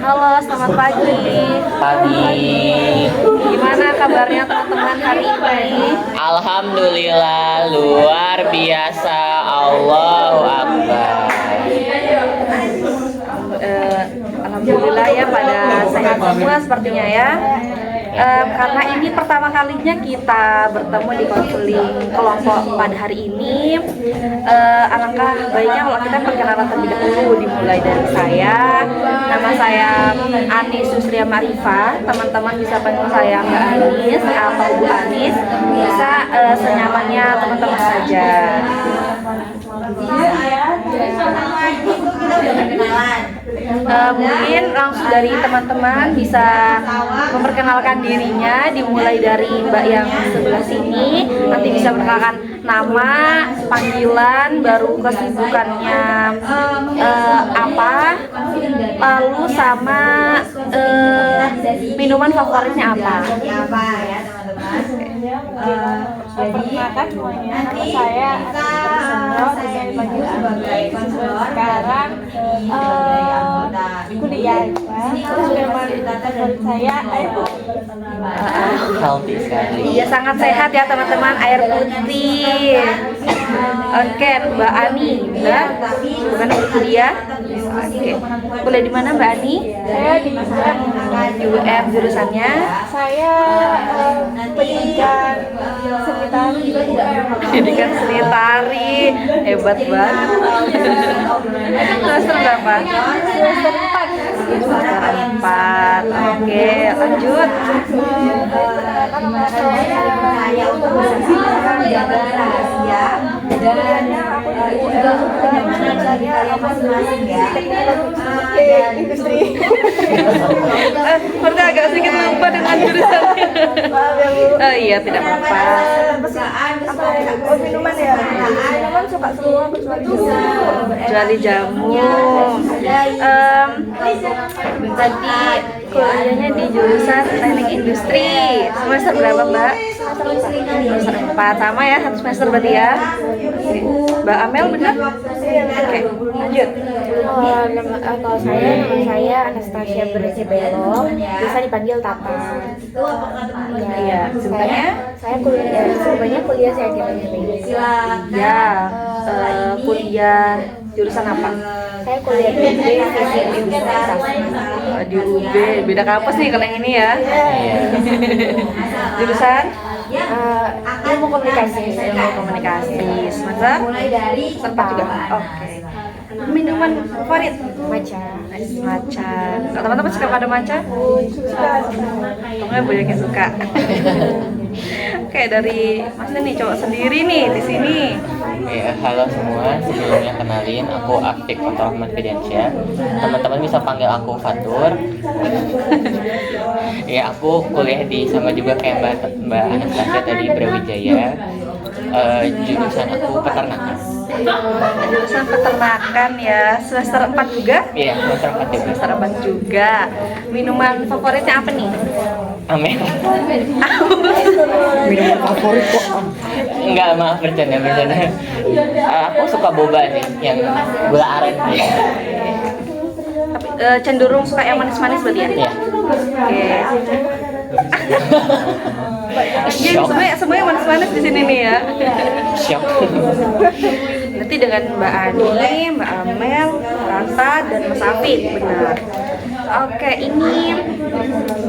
Halo, selamat pagi. Pagi. Gimana kabarnya teman-teman hari ini? Alhamdulillah luar biasa. Allahu Akbar. Alhamdulillah ya pada sehat semua sepertinya ya. Karena ini pertama kalinya kita bertemu di konseling kelompok pada hari ini, alangkah baiknya kalau kita perkenalan terlebih dahulu, dimulai dari saya. Nama saya Anis Susria Marifah. Teman-teman bisa panggil saya Mbak Anis atau Bu Anis, bisa senyamannya teman-teman saja. Mungkin langsung dari teman-teman bisa memperkenalkan dirinya, dimulai dari Mbak yang sebelah sini, nanti bisa memperkenalkan nama, panggilan, baru kesibukannya apa, lalu sama minuman favoritnya apa. Perkenalkan semuanya, nama saya Sandro, bisa dipanggil sebagai sekarang kuliah. Terus minuman favorit saya air putih. Healthy sekali. Iya, sangat sehat ya teman-teman, air putih. Oke, Mbak Ani, gimana kuliah? Oke, kuliah di mana Mbak Ani? Saya di UM, jurusannya? saya pendidikan seni tari. Pendidikan seni tari, hebat banget. Semester berapa? Semester 4. Semester 4. Oke, lanjut. Nama saya kuliahnya aku industri. Berarti agak sedikit lupa dengan jurusannya. Oh iya, tidak apa-apa. Minuman ya. Minuman suka semua Kecuali jamu. Tadi kuliahnya di jurusan teknik industri. Semester berapa Mbak? Semester 4, sama ya, 1 semester berarti ya. Mbak Amel benar? Oke, lanjut. Kalau nama saya Anastasia Bersibelo, bisa dipanggil Tata. Iya, sebenarnya Saya kuliah saya kira ya, kuliah jurusan apa? Saya kuliah di UB Fisik Ilmu Di UB, beda kampus nih kalau yang ini ya. Jurusan Ilmu Komunikasi. ilmu komunikasi. Semester? Sempat juga. Oke. Minuman favorit? Maca. Matcha. Kalau teman-teman suka pada matcha? Temennya banyak yang suka. Oke, dari Mas nih cowok sendiri nih di sini. Ya, halo semua. Sebelumnya kenalin, aku Afik Fatur Fidiansyah. Teman-teman bisa panggil aku Fatur. Ya, aku kuliah di sama juga kayak Mbak Anastasia tadi, Brawijaya. Jurusan aku peternakan. Jurusan peternakan ya. Semester 4 juga? Iya, semester 4 juga. Semester 4 juga. Minuman favoritnya apa nih? Amin. Minuman favorit kok. Enggak, maaf, bercanda. Aku suka boba sih, yang gula aren. Tapi cenderung suka yang manis-manis berarti ya? Iya. Oke. Iya, semuanya manis-manis di sini nih ya. Shock. Nanti dengan Mbak Ani, Mbak Amel, Ranta, dan Mas Afid, benar. Oke, ini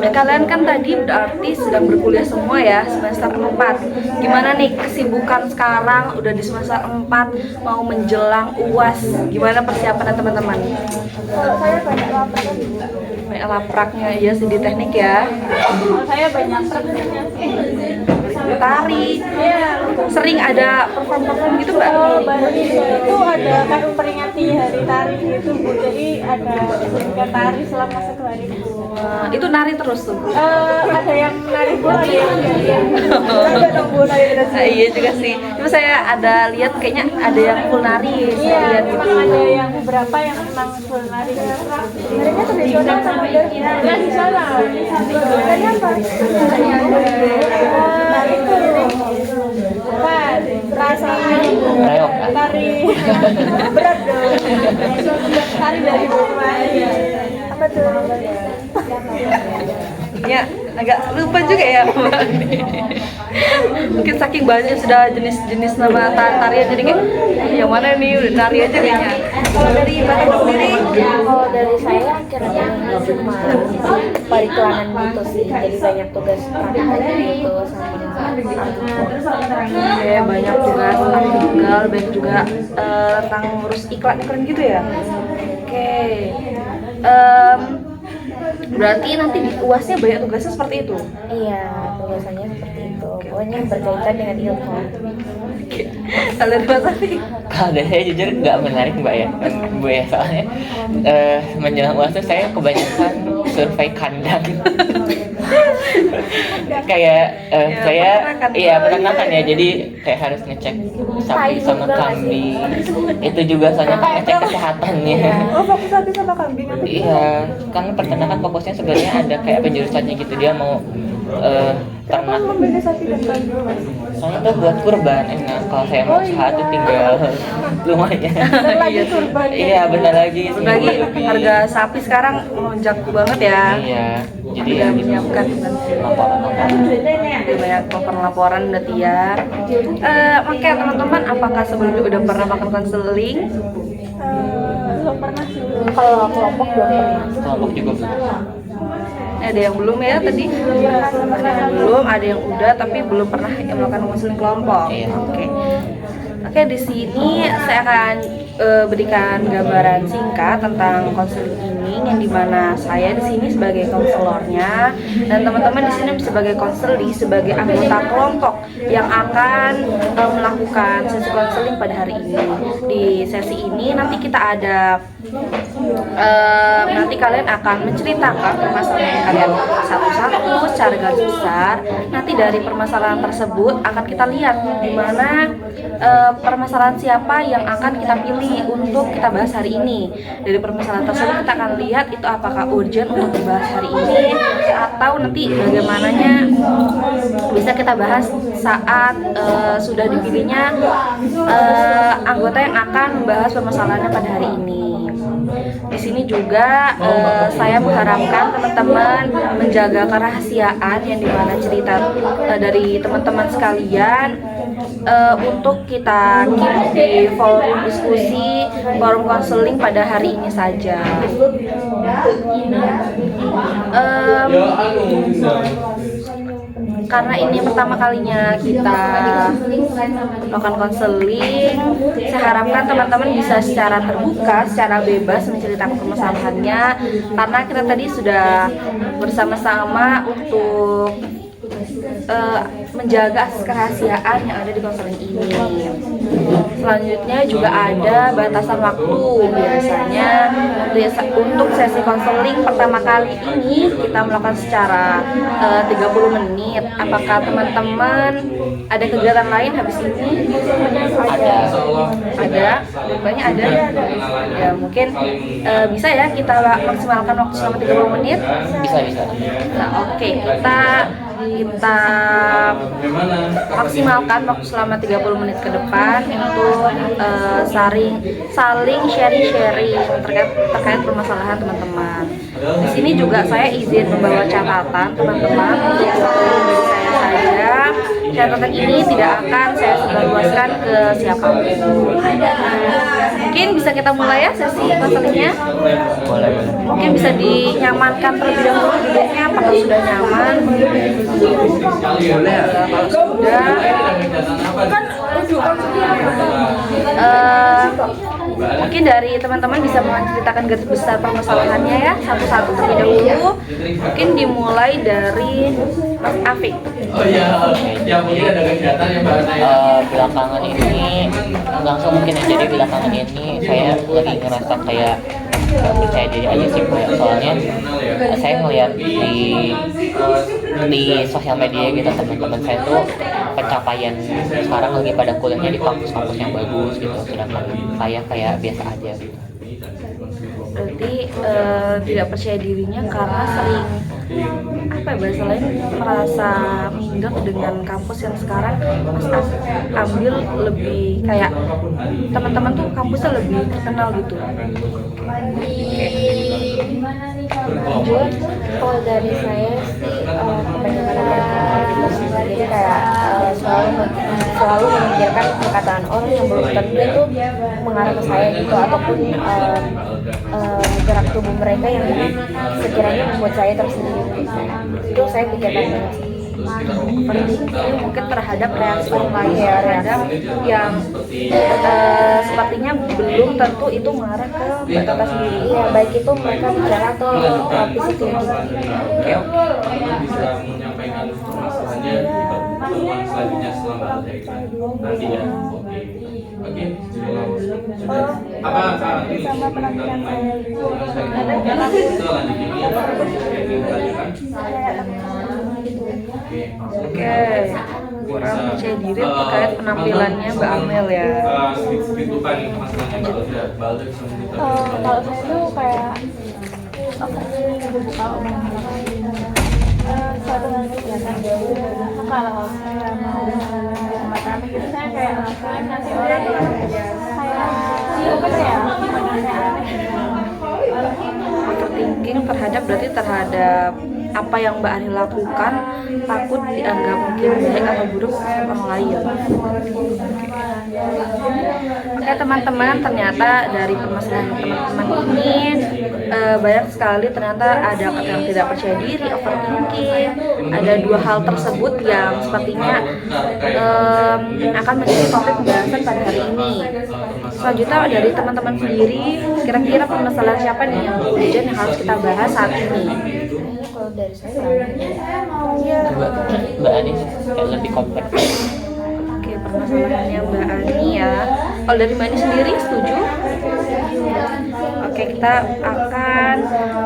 kalian kan tadi berarti sedang berkuliah semua ya, semester 4. Gimana nih kesibukan sekarang, udah di semester 4, mau menjelang UAS, gimana persiapan teman-teman? Saya banyak laporan. Banyak lapraknya, iya sih di teknik ya. Saya banyak prakteknya sih. Tari, sering ada perform gitu Mbak? Baru itu ada kan memperingati hari tari gitu Bu, jadi ada sertifikat tari selama 1 hari. Itu nari terus tuh? Ada yang nari Bu, ada yang ada dong Bu nari terus. Iya juga sih. Cuma saya ada lihat kayaknya ada yang full nari. Iya, Saya lihat memang gitu. ada yang beberapa yang memang full nari. Narinya tradisional atau modern? Tradisional. Narinya apa? Nari itu bukan rasanya Reok, kan? tari berat dong. Tari dari Boma. Apa Apa tuh? Ya, agak lupa juga ya. Mungkin saking banyak sudah jenis-jenis nama tarian jadi kayak yang mana nih udah tari aja kayaknya. Kalau dari Bapak sendiri, Kalau dari saya akhirnya ini cuma periklanan gitu sih, jadi banyak tugas praktek gitu ya banyak tugas tentang tunggal, banyak juga tentang ngurus iklan-iklan gitu ya. Oke. Berarti nanti di UASnya banyak tugasnya seperti itu. Iya, biasanya seperti itu. Pokoknya berkaitan dengan ilmu. Kalau Mas Safi, Kalau dari saya jujur nggak menarik mbak ya, Bu ya, soalnya menjelang UAS tuh saya kebanyakan survei kandang. Kayak saya peternakan. iya peternakan ya, jadi kayak harus ngecek sapi sama kambing. Itu juga soalnya kan ngecek kesehatannya. oh fokus sapi sama kambing atau Iya, kan peternakan fokusnya sebenarnya ada kayak penjurusannya gitu, dia mau ternak. membeli sapi dan kambing? Soalnya tuh buat kurban enak. Kalau saya mau usaha tuh tinggal lumayan. Lagi kurban. Iya benar lagi. Lagi seminggu lebih. harga sapi sekarang melonjak banget ya. Iya. Jadi Udah ya gitu. menyiapkan Laporan-laporan. Jadi banyak laporan udah tiar. Oke teman-teman, apakah sebelumnya udah pernah makan konseling? Belum pernah sih. Kalau kelompok belum pernah. Kelompok juga belum. Ada yang belum ya tadi? Ada yang belum, ada yang udah tapi belum pernah yang melakukan konseling kelompok. Iya. Oke, di sini saya akan berikan gambaran singkat tentang konseling ini, yang dimana saya di sini sebagai konselornya dan teman-teman di sini sebagai konseli, sebagai anggota kelompok yang akan melakukan sesi konseling pada hari ini. Di sesi ini nanti kita ada nanti kalian akan menceritakan permasalahan kalian satu-satu secara garis besar. Nanti dari permasalahan tersebut akan kita lihat di mana permasalahan siapa yang akan kita pilih untuk kita bahas hari ini. Dari permasalahan tersebut kita akan lihat itu apakah urgent untuk dibahas hari ini atau nanti bagaimananya bisa kita bahas saat sudah dipilihnya anggota yang akan membahas permasalahannya pada hari ini. Di sini juga saya mengharapkan teman-teman menjaga kerahasiaan yang dimana cerita dari teman-teman sekalian untuk kita keep di forum diskusi, forum konseling pada hari ini saja. Karena ini pertama kalinya kita melakukan konseling, saya harapkan teman-teman bisa secara terbuka, secara bebas menceritakan permasalahannya, karena kita tadi sudah bersama-sama untuk menjaga kerahasiaan yang ada di konseling ini. Selanjutnya juga ada batasan waktu. Biasanya untuk sesi konseling pertama kali ini kita melakukan secara 30 menit. Apakah teman-teman ada kegiatan lain habis ini? Ada, rupanya ada. Ya mungkin bisa ya kita maksimalkan waktu selama 30 menit. Bisa. Nah, oke, kita maksimalkan waktu selama 30 menit ke depan untuk saling sharing terkait permasalahan teman-teman. Di sini juga saya izin membawa catatan teman-teman untuk diri saya saja. Catatan ini tidak akan saya sebarluaskan ke siapapun. Mungkin bisa kita mulai ya sesi konselingnya. Boleh. Mungkin bisa dinyamankan terlebih dahulu duduknya, apakah sudah nyaman? Kalau sudah, mungkin dari teman-teman bisa menceritakan garis besar permasalahannya ya, satu-satu terlebih dahulu. Mungkin dimulai dari Mas Afik. Belakangan ini langsung mungkin aja, jadi belakangan ini saya lagi ngerasa kayak nggak percaya diri aja sih kayak, soalnya saya ngeliat di sosial media gitu teman-teman saya tuh pencapaian sekarang lagi pada kuliahnya di kampus-kampus yang bagus gitu, sedangkan saya kayak biasa aja gitu. Berarti tidak percaya dirinya karena sering bahasa lain merasa minder dengan kampus yang sekarang Mas ambil, lebih kayak teman-teman tuh kampusnya lebih terkenal gitu. Lanjut, kalau dari saya sih kebanyakan jadi kayak selalu memikirkan perkataan orang yang belum tentu itu mengarah ke saya gitu, ataupun gerak tubuh mereka yang sekiranya membuat saya tersinggung. Itu saya pikirkan banget sih. Overthinking mungkin terhadap reaksi orang lain ya, terhadap yang sepertinya belum tentu itu mengarah ke Mbak Tata sendiri Iya, baik itu mereka bicara atau fisik gitu. Oke. bisa menyampaikan permasalahannya di pertemuan selanjutnya setelah Mbak Alda nanti ya. Oke, sudah. Apa sekarang ini Sama penampilan saya itu kita lanjut ini ya. Oke, kurang percaya diri terkait penampilannya Mbak Amel ya. Sedikit lupa nih masalahnya Mbak Alda. Mbak Alda bisa menceritakan. kalau saya tuh kayak suatu hal itu kelihatan jauh. Kalau saya mau di tempat kami gitu, saya kayak nanti orang kayak apa ya, gimana saya aneh. Overthinking terhadap apa yang Mbak Ani lakukan, takut dianggap mungkin baik atau buruk oleh orang lain. Oke teman-teman, ternyata dari permasalahan teman-teman ini banyak sekali ternyata ada yang tidak percaya diri, overthinking. Ada dua hal tersebut yang sepertinya akan menjadi topik pembahasan pada hari ini. Selanjutnya dari teman-teman sendiri, kira-kira permasalahan siapa nih yang urgent yang harus kita bahas saat ini? Kalau dari saya Mbak Anis kayak lebih kompleks. Oke, permasalahannya Mbak Ani ya. Kalau dari Mbak Ani sendiri setuju? Oke, kita akan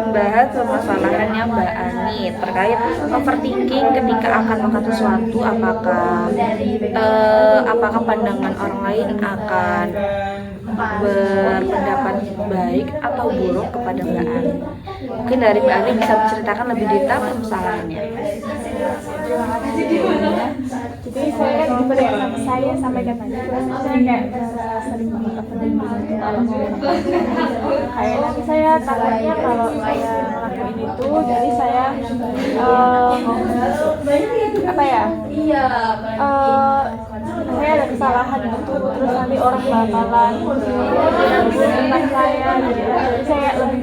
membahas permasalahannya Mbak Ani terkait overthinking ketika akan melakukan sesuatu. Apakah pandangan orang lain akan berpendapat baik atau buruk kepada Mbak Ani? Mungkin dari Mbak Ani bisa menceritakan lebih detail permasalahannya. jadi saya kan tipe yang saya sampaikan tadi, terus saya kayak sering banget kalau mau kayak nanti saya takutnya kalau saya ngelakuin itu, jadi saya apa ya, saya ada kesalahan gitu, terus nanti orang bakalan tentang saya gitu. Jadi saya lebih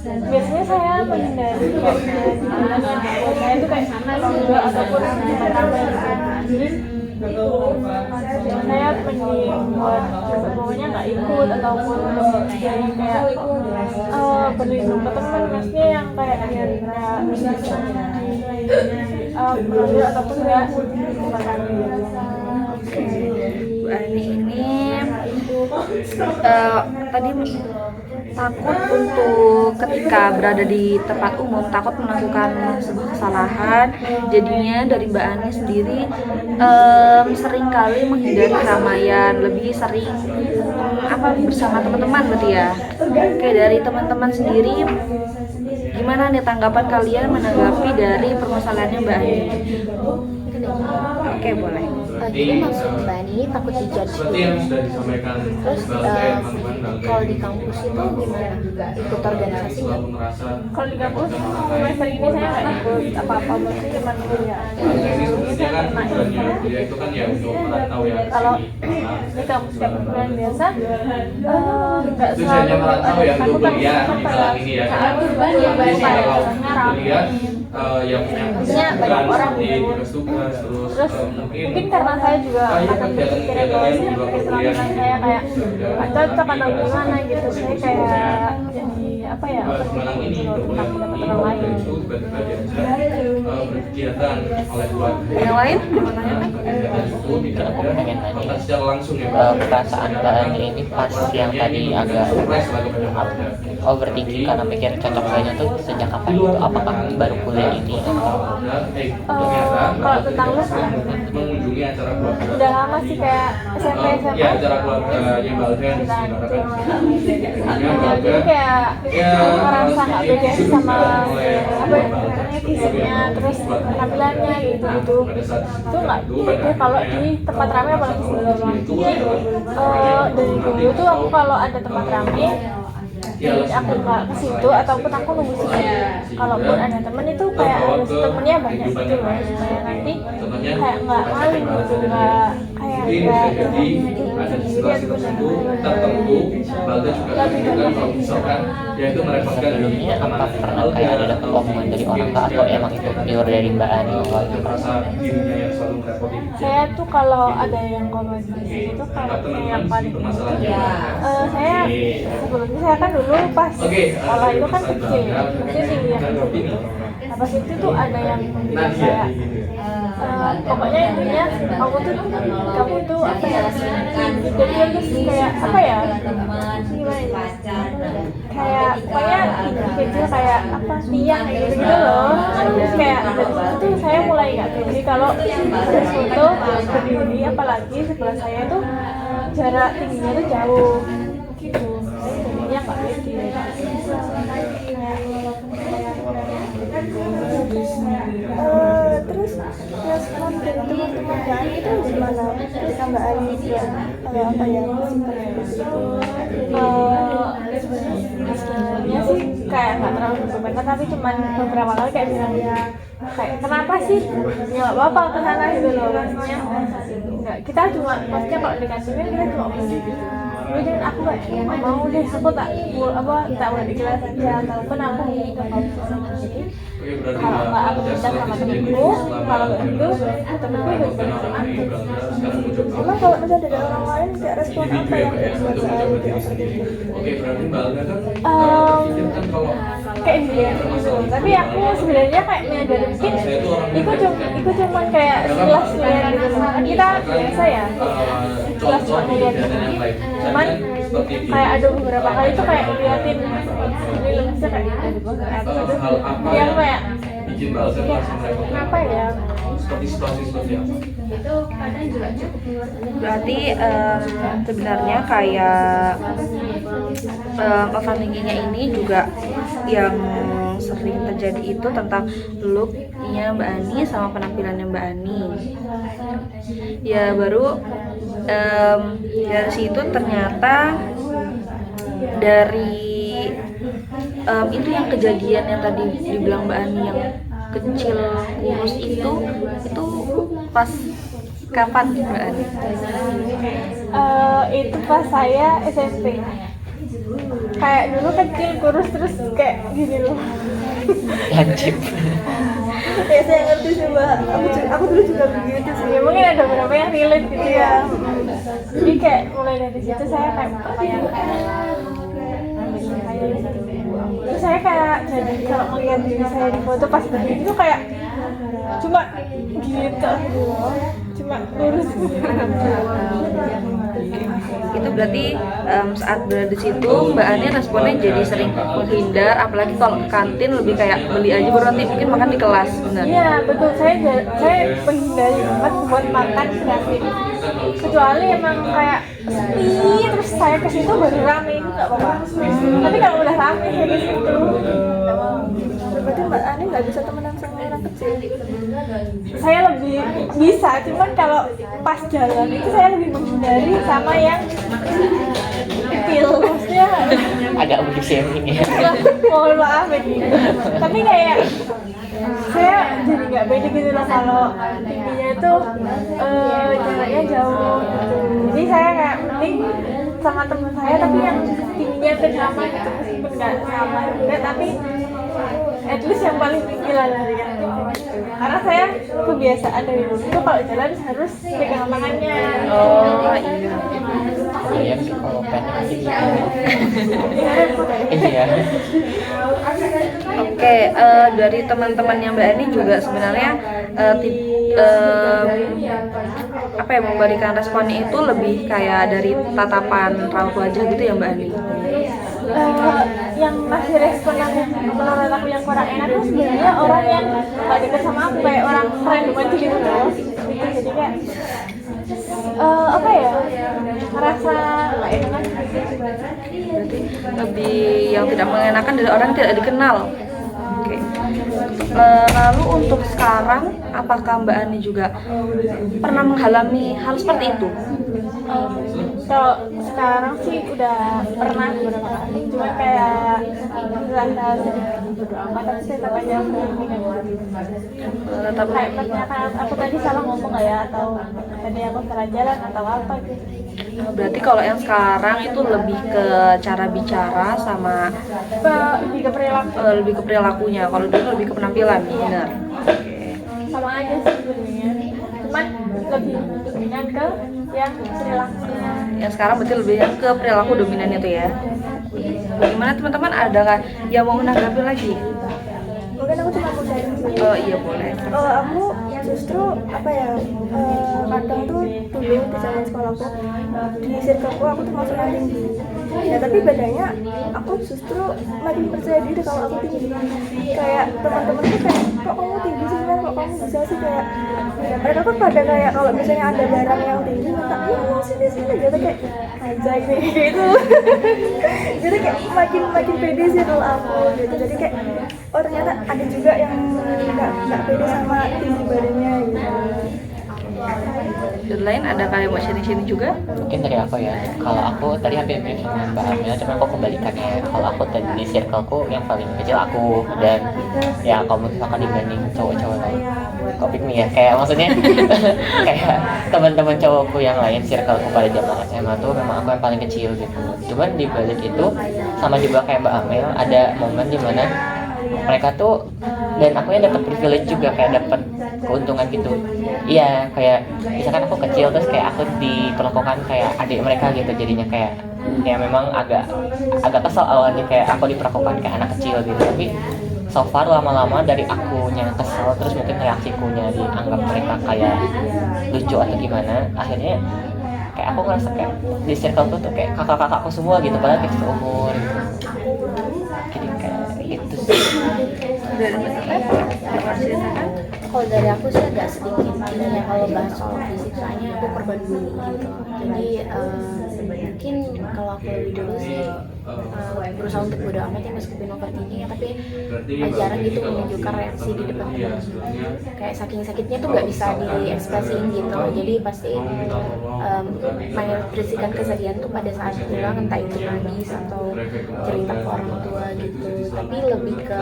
biasanya saya menghindari saya itu kayak lomba ataupun gimana jadi saya mending buat pokoknya nggak ikut ataupun jadi kayak berlindung ke teman, maksudnya yang kayak biar nggak mengambil ataupun nggak makan. Bu Ani ini tadi takut untuk ketika berada di tempat umum, takut melakukan sebuah kesalahan. Jadinya dari Mbak Ani sendiri sering kali menghindari keramaian, lebih sering bersama teman-teman berarti ya. Oke, dari teman-teman sendiri gimana nih tanggapan kalian menanggapi dari permasalahannya Mbak Ani? Oke, boleh. Jadi maksud Mbak Ani ini takut dijudge Seperti yang sudah disampaikan terus Mbak Alda, teman-teman Mbak Alda. kalau di kampus itu gimana? Ikut organisasi nggak? Selalu merasa Kalau di kampus semester ini saya nggak ikut apa-apa, maksudnya cuma kuliah. ini sebenarnya kan tujuannya kuliah itu kan ya untuk merantau ya ke Kalau sini. Nah, di kampus kayak perkuliahan biasa nggak tujuannya merantau ya untuk kuliah di apa dalam ini ya. Jadi sih kalau kuliah yang punya kesibukan seperti tugas-tugas terus mungkin karena saya juga akan berpikiran bahwa lain juga perkuliahan saya kayak nggak cocok atau gimana gitu, saya kayak jadi apa ya, Malang ini tentang pendapat orang lain. itu tiba-tiba diajak berkegiatan oleh keluarga. Yang lain? Kegiatan itu tidak Aku pengen ada nanya secara langsung ya Pak. perasaan Mbak Ani ini pas yang tadi agak surprise lah kepada keluarga. overthinking karena mikir cocok banyak tuh sejak kapan itu? Apakah baru kuliah ini? Ternyata Kalau tentang lus ya, mengunjungi acara keluarga. udah lama sih kayak SMP Ya acara keluarganya Mbak Alda yang diselenggarakan di sini. Akhirnya Mbak Alda jadi kayak ya ngerasa nggak beda sih sama oleh apa ya, fisiknya terus penampilannya gitu pada saat itu nggak beda kalau di tempat ramai, apalagi sebelumnya. Dari dulu tuh aku kalau ada tempat ramai aku nggak ke situ ataupun aku nunggu sini. Kalaupun ada temen itu kayak harus temennya banyak gitu loh, supaya nanti kayak nggak malu gitu, nggak kayak nggak ada situasi tersebut tertentu, Balda juga menunjukkan kalau misalkan ya itu merepotkan Sebelumnya apa pernah kayak ada dapat omongan dari orang kak atau emang itu pure dari Mbak Ani? itu merasa dirinya yang selalu merepoti. saya tuh kalau ada yang komen itu kalau yang paling saya sebelumnya saya kan dulu pas sekolah itu kan kecil tinggi yang gitu. Nah, pas itu tuh ada yang bilang kayak pokoknya intinya kamu tuh apa ya, jadi terus kayak apa ya, gimana ya, kayak pokoknya kecil kayak apa tiang gitu gitu loh. Terus kayak dari situ tuh saya mulai nggak pede kalau harus foto berdiri, apalagi sebelah saya tuh jarak tingginya tuh jauh gitu, jadinya nggak pede. Terus respon dari teman-teman dan itu gimana? Terus Mbak Ani juga kayak apa ya? Sebenarnya sih kayak nggak terlalu berkomentar, tapi cuman beberapa kali kayak bilang kayak kenapa sih? Ya nggak apa-apa kesana gitu loh, maksudnya nggak, kita cuma maksudnya kalau dikasihnya kita cuma beli gitu. Jadi aku nggak mau deh, aku tak boleh di kelas aja, ataupun aku minta kalau nggak aku minta sama temenku, kalau nggak itu temenku ikut sama aku. Emang kalau misalnya dari orang lain kayak respon apa yang buat saya Oke, berarti Balda kan kayak dia gitu. Tapi aku sebenarnya kayak menyadari mungkin itu cuma kayak sekilas lihat gitu loh. Kan kita biasa ya sekilas cuma lihat gitu. Cuman kayak ada beberapa kali tuh kayak liatin ini lebihnya kayak yang kayak bikin Balda langsung merepotkan. kenapa ya? Seperti seperti apa? Berarti sebenarnya kayak overthinkingnya ini juga yang sering terjadi itu tentang looknya Mbak Ani sama penampilannya Mbak Ani. Ya baru dari situ ternyata dari itu yang kejadian yang tadi dibilang Mbak Ani yang kecil kurus itu pas kapan Mbak Ani? Itu pas saya SMP. Kayak dulu kecil kurus terus kayak gini loh. Lancip. Ya saya ngerti sih Mbak. Aku dulu juga begitu sih. Ya, mungkin ada beberapa yang relate gitu ya. Jadi kayak mulai dari situ saya kayak mempertanyakan terus saya kayak jadi kalau melihat diri saya di foto pas berdiri itu kayak cuma gitu, cuma lurus. Itu berarti saat berada di situ Mbak Ani responnya jadi sering menghindar, apalagi kalau ke kantin lebih kayak beli aja baru nanti mungkin makan di kelas, benar? Iya betul, saya menghindari banget buat makan di kantin, kecuali emang kayak sepi terus saya ke situ baru rame itu nggak apa-apa. Tapi kalau udah rame saya ke situ. Berarti Mbak Ani nggak bisa temenan sama orang kecil? Saya lebih bisa, cuman kalau pas jalan itu saya lebih menghindari sama yang kecil, maksudnya Agak body shaming ya. mohon maaf ini. Tapi kayak saya jadi nggak pede gitu loh kalau tingginya itu jaraknya jauh gitu. Jadi saya kayak mending sama teman saya tapi yang tingginya hampir sama gitu, meskipun nggak sama juga tapi at least yang paling tinggi lah dari yang tinggi. Karena saya kebiasaan dari dulu itu kalau jalan harus pegang tangannya. Oh iya. Saya sih kalau pendek aja gitu. Iya. Iya. Oke, dari teman-temannya Mbak Ani juga sebenarnya apa ya, memberikan responnya itu lebih kayak dari tatapan raut wajah gitu ya Mbak Ani? Yang ngasih respon yang menurut aku yang kurang enak itu sebenarnya orang yang gak deket sama aku, kayak orang random aja gitu loh. Jadi kayak apa ya, ngerasa gak enak. Berarti lebih yang tidak mengenakan dari orang yang tidak dikenal. Oke. Lalu untuk sekarang, apakah Mbak Ani juga pernah mengalami hal seperti itu? Kalau sekarang sih udah pernah beberapa kali, cuma kayak rasa bodo amat, tapi saya tetap aja Tetap kayak ternyata aku tadi salah ngomong nggak ya, atau tadi aku salah jalan atau apa gitu. berarti kalau yang sekarang itu lebih ke cara bicara sama Lebih ke perilaku. lebih ke perilakunya. Kalau dulu lebih ke penampilan, benar. Sama aja sih sebenarnya, cuman lebih dominan ke yang perilakunya. Yang sekarang berarti lebih yang ke perilaku dominan itu ya. Bagaimana teman-teman, ada nggak yang mau menanggapi lagi? Mungkin aku cuma mau sharing sih. Oh iya boleh. Aku justru apa ya, kadang tuh dulu di zaman sekolahku di circleku aku tuh masuk yang tinggi. Ya tapi bedanya aku justru makin percaya diri kalau aku tinggi. Kayak teman-teman tuh kayak, kok kamu tinggi sih, Mel? Kok kamu bisa sih, kayak mereka kan pada kayak kalau misalnya ada barang yang tinggi minta, iya mau sini gitu, kayak aja gitu. Jadi kayak makin pede sih kalau aku gitu. Jadi kayak oh ternyata ada juga yang nggak pede sama tinggi badannya gitu. Dan lain ada kayak mau sharing-sharing juga? Mungkin dari aku ya, kalau aku tadi hampir mirip sama Mbak Amel, cuma aku kebalikannya. Kalau aku tadi di circleku yang paling kecil aku, dan ya kalau misalkan dibanding cowok-cowok lain, kok pick me ya, kayak maksudnya kayak teman-teman cowokku yang lain, circleku pada zaman SMA tuh memang aku yang paling kecil gitu. Cuman di balik itu sama juga kayak Mbak Amel, ada momen dimana mereka tuh dan aku yang dapat privilege juga, kayak dapat keuntungan gitu. Iya, kayak misalkan aku kecil terus kayak aku diperlakukan kayak adik mereka gitu, jadinya kayak ya memang agak kesel awalnya, kayak aku diperlakukan kayak anak kecil gitu. Tapi so far lama-lama dari akunya kesel, terus mungkin reaksikunya dianggap mereka kayak lucu atau gimana, akhirnya kayak aku ngerasa kayak di circle tuh kayak kakak-kakakku semua gitu, padahal kita seumur gitu. Jadi kayak gitu sih. Udah ada teman-teman mau ceritakan? Kalau dari aku sih agak sedikit ini ya, kalau bahas soal fisik, soalnya aku korban bully gitu. Jadi mungkin kalau aku lebih dulu sih berusaha untuk bodo amat ya, meskipun overthinking ya, tapi jarang gitu menunjukkan reaksi di depan teman. Kayak saking sakitnya tuh nggak bisa diekspresiin gitu. Jadi pasti mengekspresikan kesedihan tuh pada saat pulang, entah itu nangis atau cerita ke orang tua gitu. Tapi lebih ke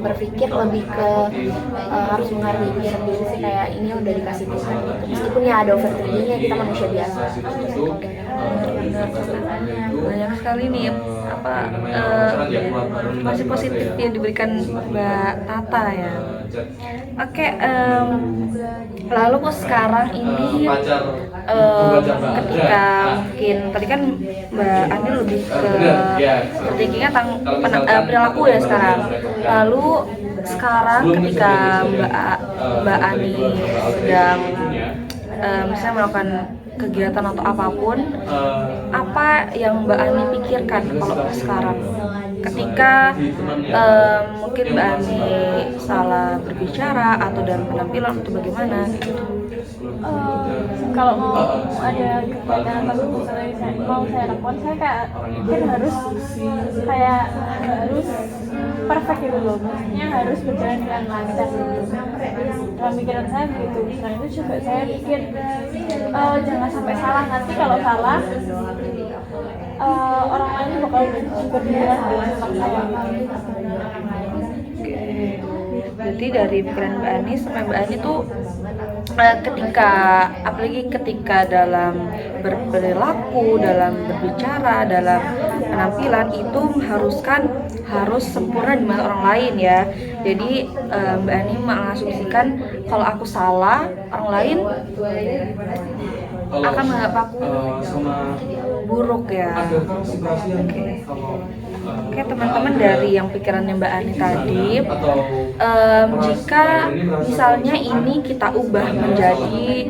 berpikir, lebih ke harus menghargai diri sendiri sih, kayak ini udah dikasih Tuhan gitu. Meskipun ya ada overthinkingnya, kita manusia biasa. Banyak sekali nih informasi positif yang diberikan Mbak Tata ya. Oke, lalu sekarang ini ketika mungkin tadi kan Mbak Ani lebih ke overthinkingnya tentang perilaku ya sekarang. Lalu sekarang ketika Mbak Ani sedang misalnya melakukan kegiatan atau apapun, apa yang Mbak Ani pikirkan kalau sekarang ketika mungkin Mbak Ani salah berbicara atau dalam penampilan atau bagaimana gitu? Kalau mau ada kegiatan atau misalnya mau saya lakukan, saya kayak mungkin harus perfect gitu loh, maksudnya harus berjalan dengan lancar gitu. Dalam pikiran saya begitu. Nah itu juga saya pikir jangan sampai salah, nanti kalau salah orang lain bakal juga bilang tentang saya. Berarti dari pikiran Mbak Ani sama Mbak Ani tuh apalagi ketika dalam berperilaku, dalam berbicara, dalam penampilan itu harus sempurna di mata orang lain ya. Jadi Mbak Ani mengasumsikan kalau aku salah, orang lain akan menganggap aku buruk ya. Oke, teman-teman, dari yang pikirannya Mbak Ani tadi, jika misalnya ini kita ubah menjadi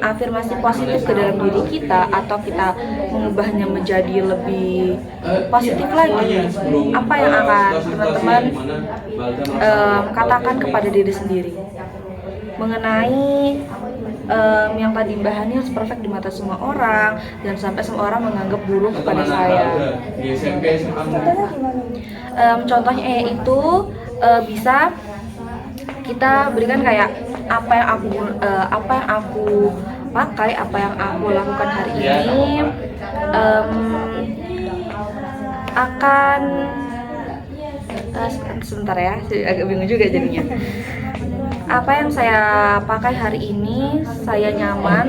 afirmasi positif ke dalam diri kita, atau kita mengubahnya menjadi lebih positif lagi, apa yang akan teman-teman katakan kepada diri sendiri mengenai yang tadi Mbak Hani harus perfect di mata semua orang dan sampai semua orang menganggap buruk kepada saya. Contohnya itu bisa kita berikan kayak apa yang aku pakai apa yang aku lakukan hari ini akan sebentar ya, agak bingung juga jadinya. Apa yang saya pakai hari ini, saya nyaman,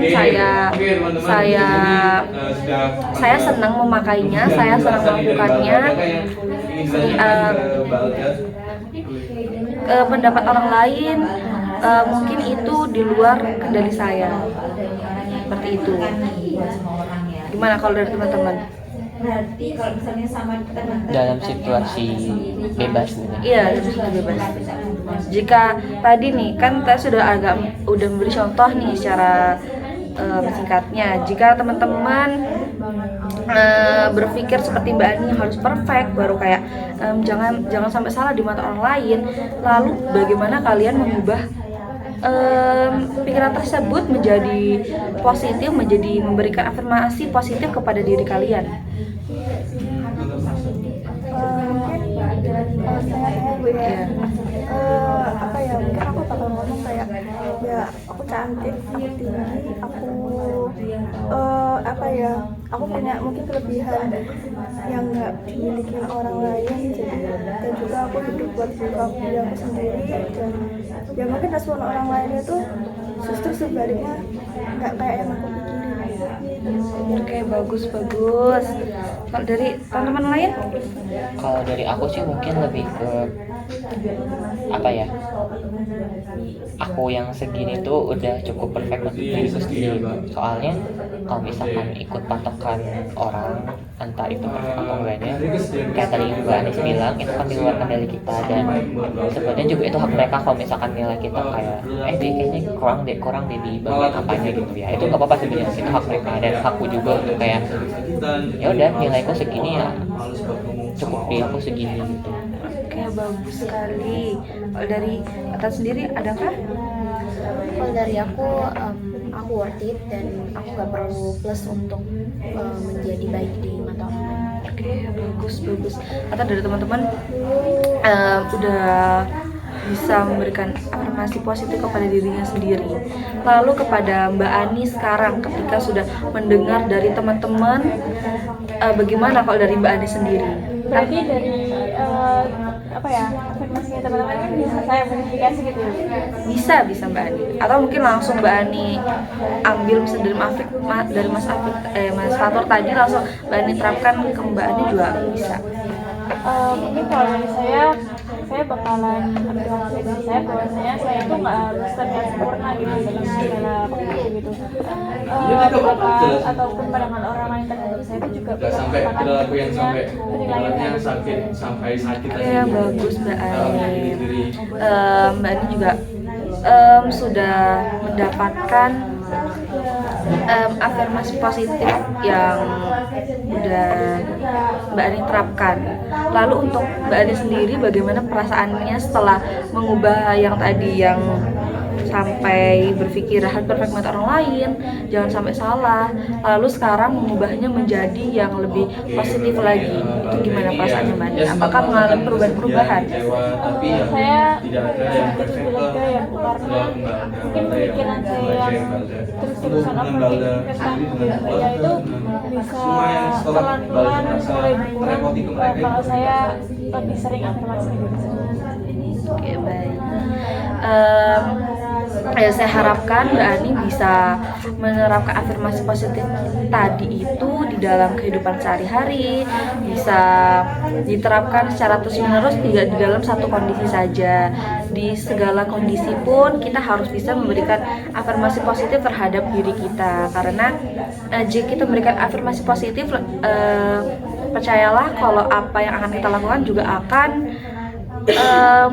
saya senang memakainya, saya senang melakukannya. Pendapat orang lain mungkin itu di luar kendali saya, seperti itu. Gimana kalau dari teman-teman? Dalam situasi bebas nih. Iya, situasi bebas. Jika tadi nih kan saya udah memberi contoh nih secara singkatnya. Jika teman-teman berpikir seperti Mbak Ani harus perfect, baru kayak jangan sampai salah di mata orang lain, lalu bagaimana kalian mengubah pikiran tersebut menjadi positif, menjadi memberikan afirmasi positif kepada diri kalian? Mungkin saya Bu ya, apa ya, mungkin aku bakal ngomong kayak ya aku cantik, aku tinggi, aku apa ya, aku punya mungkin kelebihan yang nggak dimiliki orang lain, dan juga aku hidup buat diri aku sendiri, dan ya mungkin respon orang lain itu justru sebaliknya nggak kayak yang aku pikirin. Oke, bagus. Kalau dari teman-teman lain? Kalau dari aku sih mungkin lebih ke apa ya, aku yang segini tuh udah cukup perfect untuk diriku sendiri. Soalnya kalau misalkan ikut patokan orang, entah itu perfect atau enggaknya, kayak tadi Mbak Anis bilang, itu kan di luar kendali kita, dan sebenarnya juga itu hak mereka kalau misalkan nilai kita kayak dia kayaknya kurang deh di bagian apanya gitu ya. Itu nggak apa-apa sebenarnya, itu hak mereka, dan hakku juga untuk kayak ya udah nilaiku segini ya cukup di aku segini gitu. Oke, bagus sekali. Kalau dari atas sendiri adakah? Kalau dari aku worth it, dan aku nggak perlu plus untuk menjadi baik di mata orang lain. Oke, bagus. Atau dari teman-teman udah bisa memberikan afirmasi positif kepada dirinya sendiri. Lalu kepada Mbak Ani sekarang, ketika sudah mendengar dari teman-teman, bagaimana kalau dari Mbak Ani sendiri? Berarti dari apa ya, afirmasinya teman-teman kan bisa saya modifikasi gitu ya? Bisa Mbak Ani. Atau mungkin langsung Mbak Ani ambil misalnya dari Mas Fatur tadi, langsung Mbak Ani terapkan ke Mbak Ani juga bisa. Mungkin kalau dari saya bakalan afirmasi saya bahwasanya saya tuh nggak harus terlihat sempurna gitu dalam segala waktu gitu. Bakat ataupun pandangan orang lain terhadap saya itu juga Gak sampai perilaku yang sampai penilaian sampai sakit Iya, bagus Mbak Ani. Mbak Ani juga sudah mendapatkan afirmasi positif yang udah Mbak Ani terapkan. Lalu untuk Mbak Ani sendiri, bagaimana perasaannya setelah mengubah yang tadi yang sampai berpikir hal perfect mata orang lain, jangan sampai salah, lalu sekarang mengubahnya menjadi yang lebih positif lagi? Itu gimana perasaannya Mbak Ani? Apakah mengalami perubahan-perubahan? Saya sedikit lega ya, karena mungkin pikiran saya yang terus-terusan overthinking tentang dunia itu bisa pelan-pelan mulai berkurang kalau saya lebih sering afirmasi diri sendiri. Oke, baik. Saya harapkan Mbak Ani bisa menerapkan afirmasi positif tadi itu di dalam kehidupan sehari-hari, bisa diterapkan secara terus-menerus, tidak di dalam satu kondisi saja. Di segala kondisi pun kita harus bisa memberikan afirmasi positif terhadap diri kita, karena jika kita memberikan afirmasi positif, percayalah kalau apa yang akan kita lakukan juga akan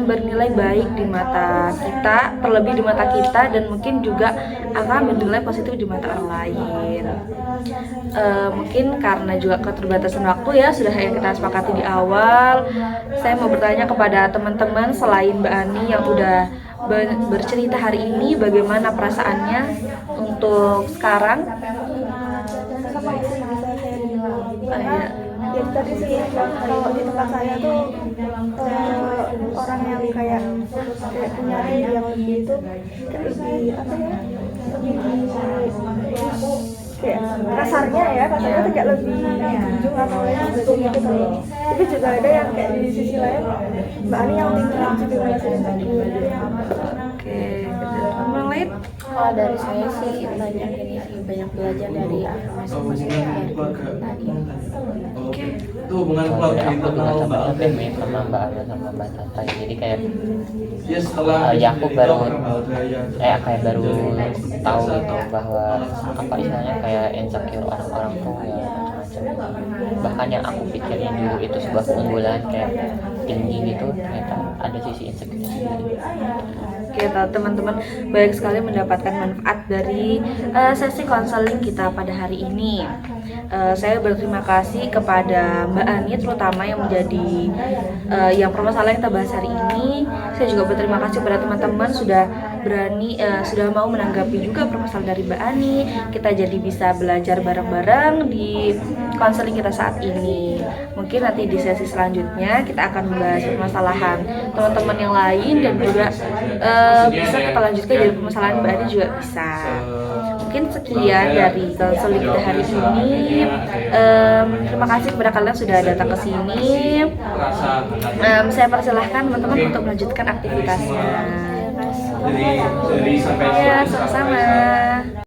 bernilai baik di mata kita, terlebih di mata kita, dan mungkin juga akan bernilai positif di mata orang lain. Mungkin karena juga keterbatasan waktu ya, sudah yang kita sepakati di awal, saya mau bertanya kepada teman-teman selain Mbak Ani yang udah bercerita hari ini, bagaimana perasaannya untuk sekarang? Sama yang bisa saya bilang, ya tadi sih, kalau di tempat saya tuh orang yang kayak punya tinggi yang lebih itu kan lebih apa ya, kayak kasarnya tuh kayak lebih junjung atau lebih gitu kalau tapi juga ada yang kayak di sisi lain Mbak Ani yang tinggi juga ngerasain insecure. Oke, yang lain? Kalau dari saya sih banyak ini sih, banyak belajar dari afirmasi positif dari tadi. Oke. Itu hubungan Kalau keluarga dari aku juga internal sama Mbak Ani. PMI sama Mbak Ana sama Mbak Tata ya. Jadi kayak Ya setelah ya aku baru kayak baru tahu gitu bahwa apa istilahnya kayak insecure orang-orang tuh ya macam-macam. Bahkan yang aku pikirin dulu itu sebuah keunggulan kayak tinggi gitu, ternyata ada sisi insecure sendiri. Kita teman-teman banyak sekali mendapatkan manfaat dari sesi konseling kita pada hari ini. Saya berterima kasih kepada Mbak Ani terutama yang menjadi yang permasalahan yang kita bahas hari ini. Saya juga berterima kasih kepada teman-teman sudah berani sudah mau menanggapi juga permasalahan dari Mbak Ani. Kita jadi bisa belajar bareng-bareng di konseling kita saat ini. Mungkin nanti di sesi selanjutnya kita akan membahas permasalahan teman-teman yang lain dan juga bisa kita lanjutkan dari permasalahan Mbak Ani juga bisa. Mungkin sekian dari konseling kita hari ini. Terima kasih kepada kalian sudah datang ke sini. Saya persilahkan teman-teman untuk melanjutkan aktivitasnya. dari sampai Ya, sama-sama.